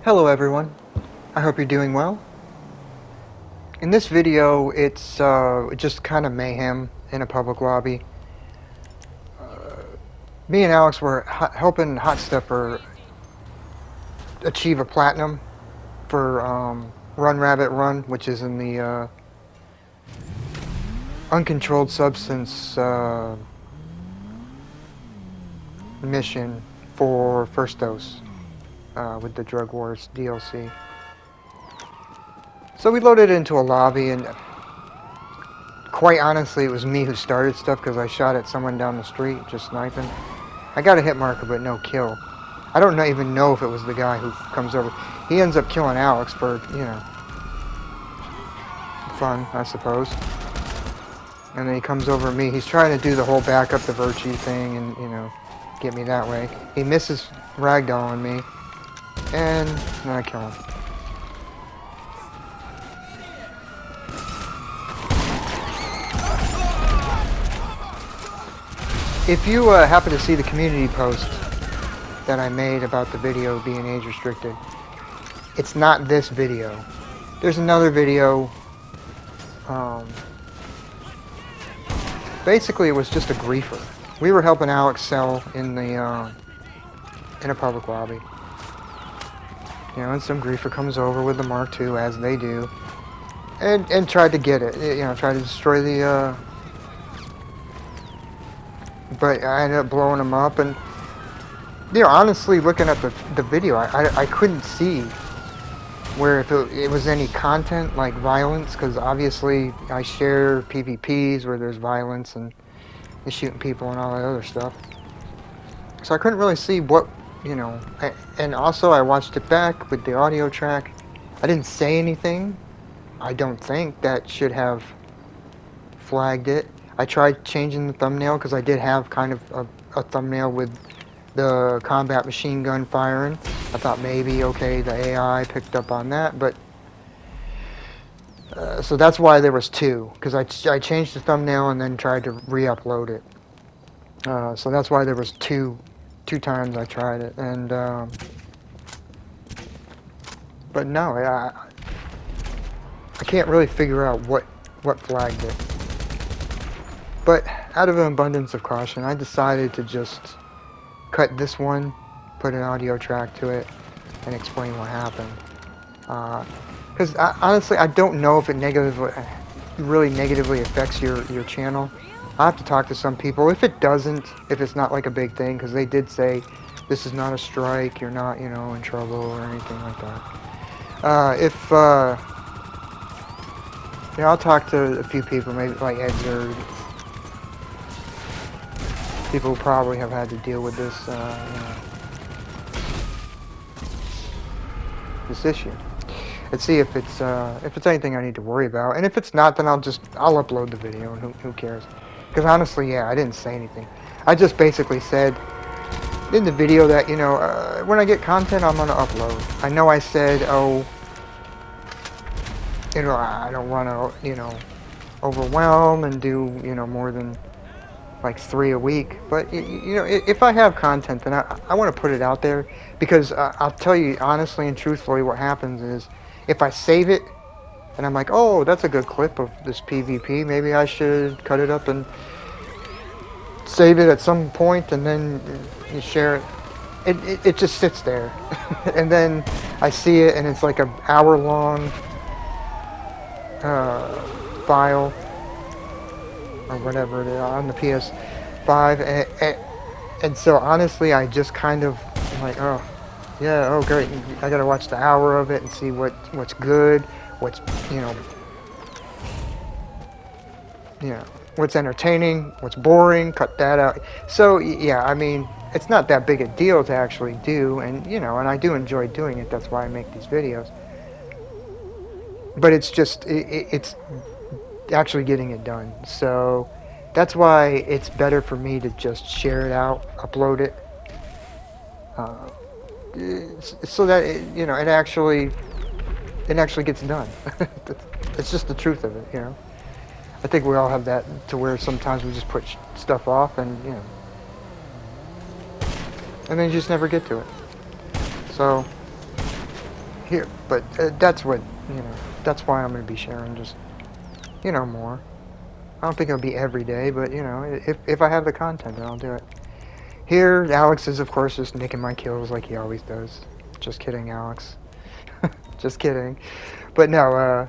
Hello everyone, I hope you're doing well. In this video, it's just kind of mayhem in a public lobby. Me and Alex were helping Hot Stepper achieve a platinum for Run Rabbit Run, which is in the uncontrolled substance mission for First Dose with the Drug Wars DLC. So we loaded into a lobby, and quite honestly, it was me who started stuff because I shot at someone down the street just sniping. I got a hit marker, but no kill. I don't even know if it was the guy who comes over. He ends up killing Alex for, fun, I suppose. And then he comes over to me. He's trying to do the whole back up the virtue thing and, get me that way. He misses ragdolling me, and then I kill him. If you happen to see the community post that I made about the video being age restricted, it's not this video. There's another video. Basically, it was just a griefer. We were helping Alex sell in the in a public lobby. And some griefer comes over with the Mark II, as they do, and tried to get it. Tried to destroy the. But I ended up blowing him up, and honestly, looking at the video, I couldn't see where if it was any content like violence, because obviously I share PvPs where there's violence and you're shooting people and all that other stuff. So I couldn't really see what, and also I watched it back with the audio track. I didn't say anything. I don't think that should have flagged it. I tried changing the thumbnail because I did have kind of a thumbnail with the combat machine gun firing. I thought maybe, okay, the AI picked up on that, but so that's why there was two, because I changed the thumbnail and then tried to re-upload it. So that's why there was two times I tried it, and but no, I can't really figure out what flagged it. But out of an abundance of caution, I decided to just cut this one, put an audio track to it, and explain what happened. Because honestly, I don't know if it really negatively affects your channel. I have to talk to some people. If it doesn't, if it's not like a big thing, because they did say this is not a strike, you're not, in trouble or anything like that. I'll talk to a few people, maybe like Edgar. People who probably have had to deal with this, this issue. Let's see if it's anything I need to worry about, and if it's not, then I'll upload the video, and who cares? Because honestly, yeah, I didn't say anything. I just basically said in the video that when I get content, I'm gonna upload. I know I said, I don't want to overwhelm and do more than like 3 a week, but if I have content, then I want to put it out there, because I'll tell you honestly and truthfully what happens is, if I save it and I'm like, oh, that's a good clip of this PvP, maybe I should cut it up and save it at some point, and then you share it. It just sits there and then I see it and it's like an hour-long file or whatever it is on the PS5, and so honestly, I just kind of like, oh yeah, oh great, I gotta watch the hour of it and see what's good, what's what's entertaining, what's boring, cut that out. So yeah, I mean, it's not that big a deal to actually do, and and I do enjoy doing it. That's why I make these videos. But it's just it's actually getting it done. So that's why it's better for me to just share it out, upload it, so that it actually gets done. It's just the truth of it, I think we all have that, to where sometimes we just put stuff off, and and then you just never get to it. So here, but that's what, you know, that's why I'm going to be sharing just, you know, more. I don't think it'll be every day, but, you know, if I have the content, then I'll do it. Here, Alex is, of course, just nicking my kills like he always does. Just kidding, Alex. Just kidding. But no,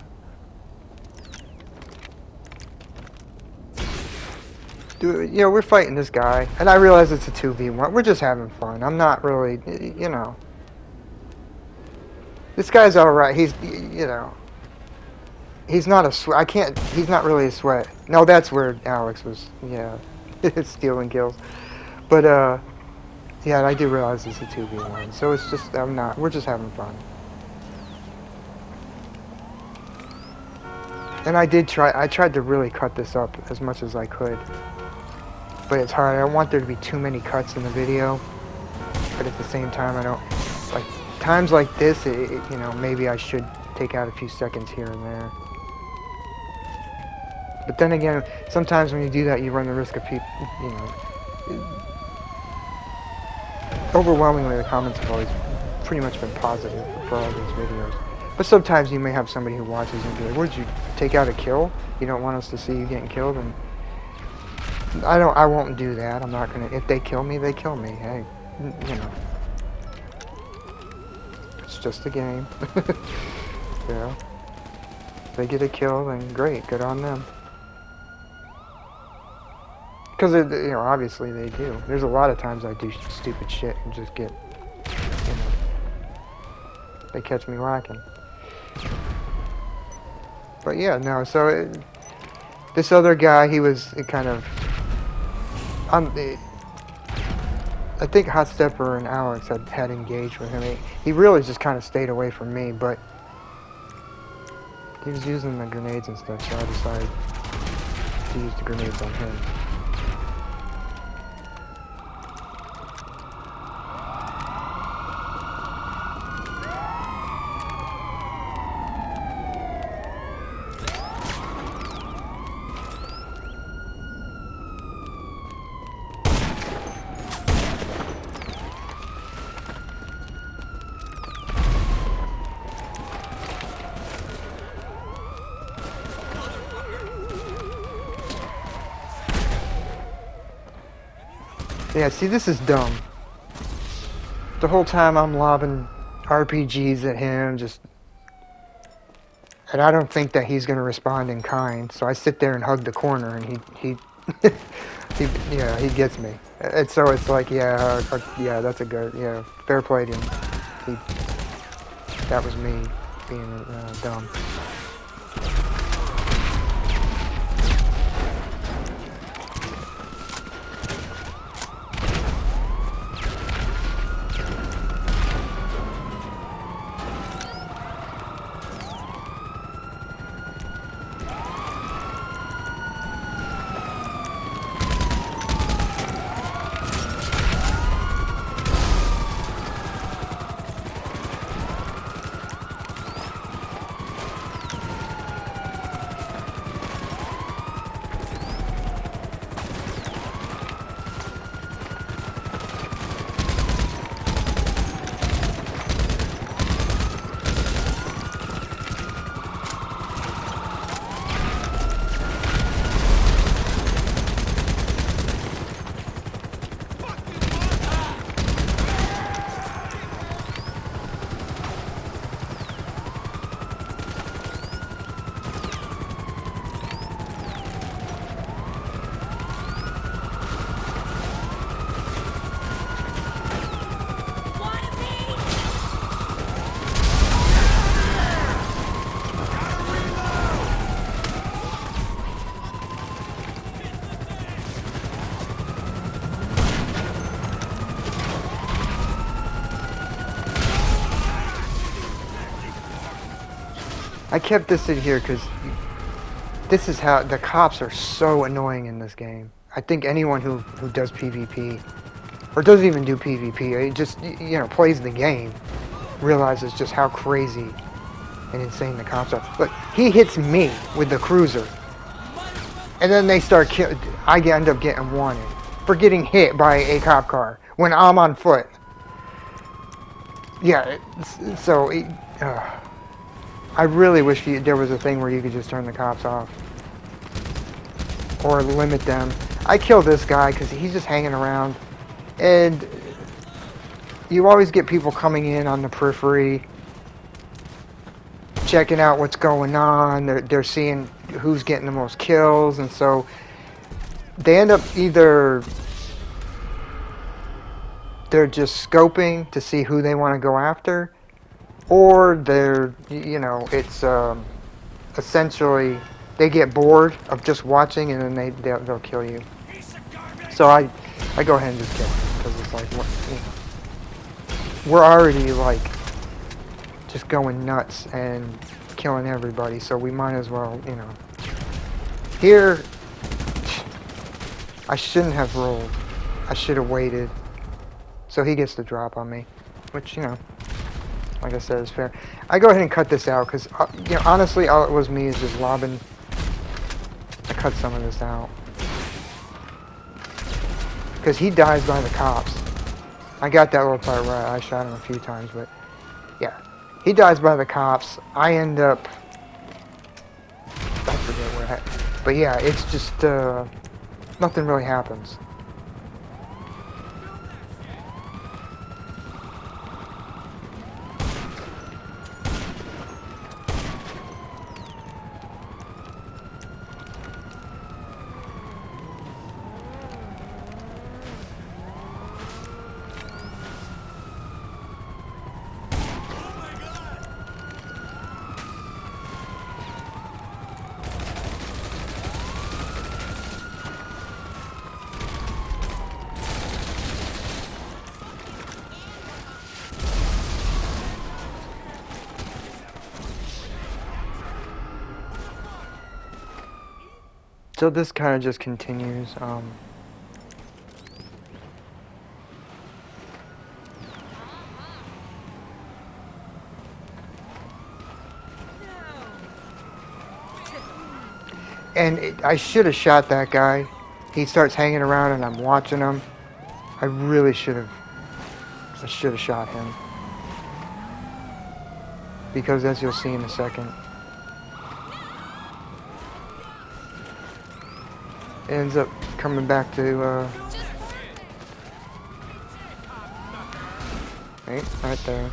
you know, we're fighting this guy, and I realize it's a 2v1. We're just having fun. I'm not really, you know. This guy's alright. He's, you know. He's not a sweat. I can't, he's not really a sweat. No, that's where Alex was, yeah, stealing kills. But, yeah, I do realize it's a 2v1. So it's just, we're just having fun. And I tried to really cut this up as much as I could. But it's hard. I don't want there to be too many cuts in the video. But at the same time, I don't, like, times like this, you know, maybe I should take out a few seconds here and there. But then again, sometimes when you do that, you run the risk of people, you know. Overwhelmingly, the comments have always pretty much been positive for all these videos. But sometimes you may have somebody who watches and be like, "What, did you take out a kill? You don't want us to see you getting killed?" And I won't do that. I'm not gonna. If they kill me, they kill me. Hey, you know, it's just a game. You know, if they get a kill, then great, good on them. Because, you know, obviously they do. There's a lot of times I do stupid shit and just get, you know, they catch me lacking. But yeah, no, so this other guy, he was kind of, I think Hot Stepper and Alex had engaged with him. He really just kind of stayed away from me, but he was using the grenades and stuff, so I decided to use the grenades on him. Yeah, see, this is dumb. The whole time I'm lobbing RPGs at him, and I don't think that he's gonna respond in kind. So I sit there and hug the corner, and he yeah, he gets me. And so it's like, yeah, yeah, that's a good, yeah, fair play to him. That was me being dumb. I kept this in here because this is how the cops are so annoying in this game. I think anyone who does PvP or doesn't even do PvP, it just, you know, plays the game, realizes just how crazy and insane the cops are. But he hits me with the cruiser, and then they start I end up getting wanted for getting hit by a cop car when I'm on foot. Yeah, so I really wish there was a thing where you could just turn the cops off. Or limit them. I killed this guy because he's just hanging around. And you always get people coming in on the periphery, checking out what's going on. They're seeing who's getting the most kills. And so they end up either they're just scoping to see who they want to go after, or they're, you know, it's essentially they get bored of just watching and then they'll kill you. So I go ahead and just kill them because it's like, what, you know, we're already like just going nuts and killing everybody, so we might as well, you know. Here, I shouldn't have rolled. I should have waited. So he gets the drop on me, which, you know, like I said, is fair. I go ahead and cut this out because, you know, honestly, all it was me is just lobbing. I cut some of this out because he dies by the cops. I got that little part right. I shot him a few times, but yeah, he dies by the cops. I end up, I forget where, but yeah, it's just nothing really happens. So this kind of just continues. And I should have shot that guy. He starts hanging around and I'm watching him. I really should have. I should have shot him. Because as you'll see in a second, it ends up coming back to, right there.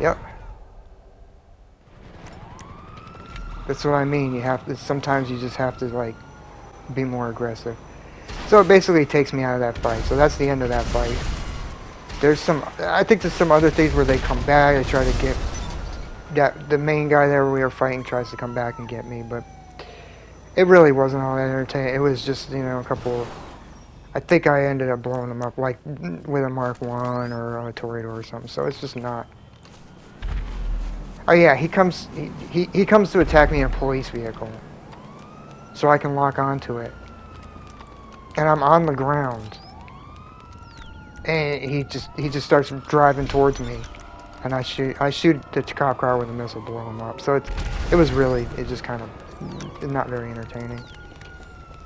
Yep. That's what I mean. You have to, sometimes you just have to, like, be more aggressive. So it basically takes me out of that fight. So that's the end of that fight. There's some, I think there's some other things where they come back. They try to get, the main guy there we were fighting tries to come back and get me, but it really wasn't all that entertaining. It was just, you know, a couple of, I think I ended up blowing them up, like with a Mark 1 or a Tornado or something. So it's just not. Oh yeah, he comes to attack me in a police vehicle, so I can lock onto it, and I'm on the ground, and he just starts driving towards me, and I shoot the cop car with a missile, blow him up. So it just kind of not very entertaining.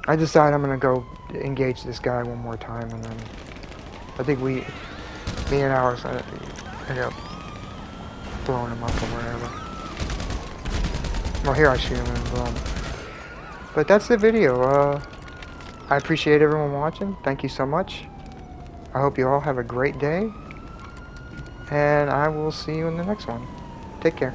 I decide I'm gonna go engage this guy one more time, and then I think me and ours end up blowing him up or whatever. Well, here I shoot him and blow him. But that's the video. I appreciate everyone watching. Thank you so much. I hope you all have a great day. And I will see you in the next one. Take care.